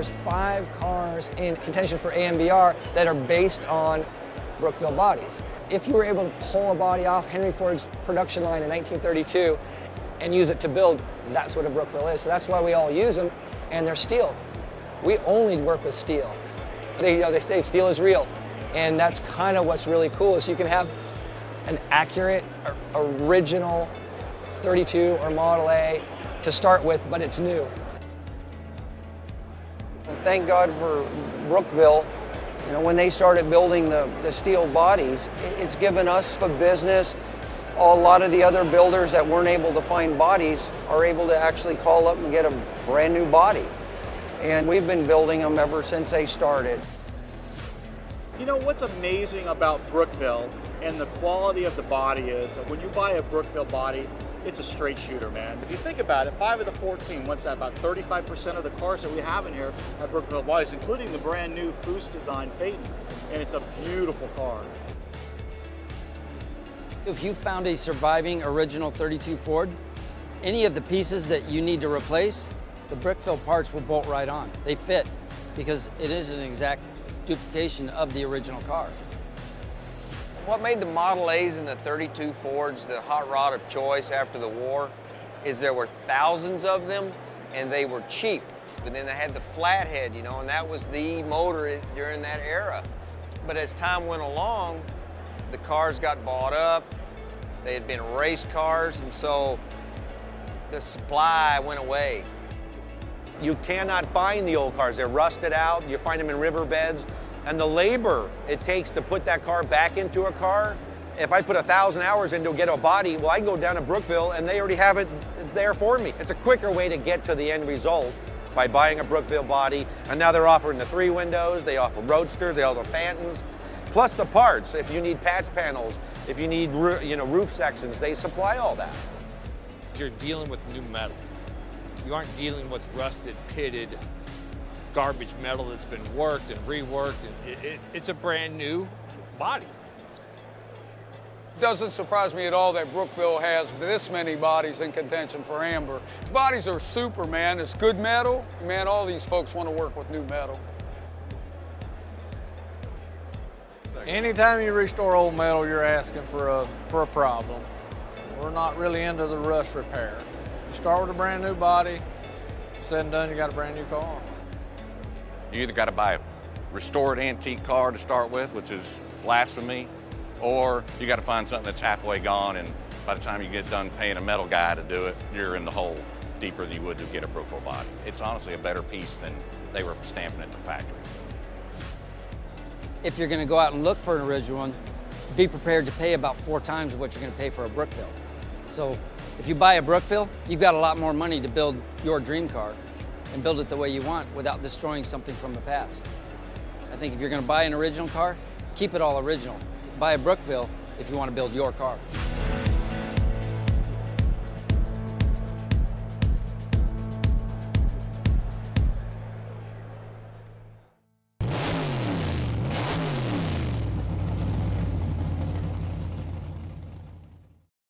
there's 5 cars in contention for AMBR that are based on Brookville bodies. If you were able to pull a body off Henry Ford's production line in 1932 and use it to build, that's what a Brookville is. So that's why we all use them, and they're steel. We only work with steel. They say steel is real, and that's kind of what's really cool is you can have an accurate, original 32 or Model A to start with, but it's new. Thank God for Brookville. You know, when they started building the steel bodies, it's given us a business. A lot of the other builders that weren't able to find bodies are able to actually call up and get a brand new body. And we've been building them ever since they started. You know, what's amazing about Brookville and the quality of the body is that when you buy a Brookville body, it's a straight shooter, man. If you think about it, 5 of the 14, what's that, about 35% of the cars that we have in here have Brookville bodies, including the brand new Foose design Phaeton. And it's a beautiful car. If you found a surviving original 32 Ford, any of the pieces that you need to replace, the Brookville parts will bolt right on. They fit because it is an exact duplication of the original car. What made the Model A's and the 32 Fords the hot rod of choice after the war is there were thousands of them and they were cheap. But then they had the flathead, you know, and that was the motor during that era. But as time went along, the cars got bought up, they had been race cars, and so the supply went away. You cannot find the old cars. They're rusted out. You find them in riverbeds. And the labor it takes to put that car back into a car, if I put 1,000 hours into get a body, well, I can go down to Brookville and they already have it there for me. It's a quicker way to get to the end result by buying a Brookville body. And now they're offering the 3 windows, they offer Roadsters, they offer Phantons, plus the parts. If you need patch panels, if you need roof sections, they supply all that. You're dealing with new metal. You aren't dealing with rusted, pitted, garbage metal that's been worked and reworked. And it's a brand new body. It doesn't surprise me at all that Brookville has this many bodies in contention for amber. These bodies are super, man. It's good metal. Man, all these folks want to work with new metal. Anytime you restore old metal, you're asking for a problem. We're not really into the rust repair. You start with a brand new body, said and done, you got a brand new car. You either got to buy a restored antique car to start with, which is blasphemy, or you got to find something that's halfway gone, and by the time you get done paying a metal guy to do it, you're in the hole deeper than you would to get a Brookville body. It's honestly a better piece than they were stamping at the factory. If you're going to go out and look for an original one, be prepared to pay about 4 times what you're going to pay for a Brookville. So if you buy a Brookville, you've got a lot more money to build your dream car and build it the way you want without destroying something from the past. I think if you're going to buy an original car, keep it all original. Buy a Brookville if you want to build your car.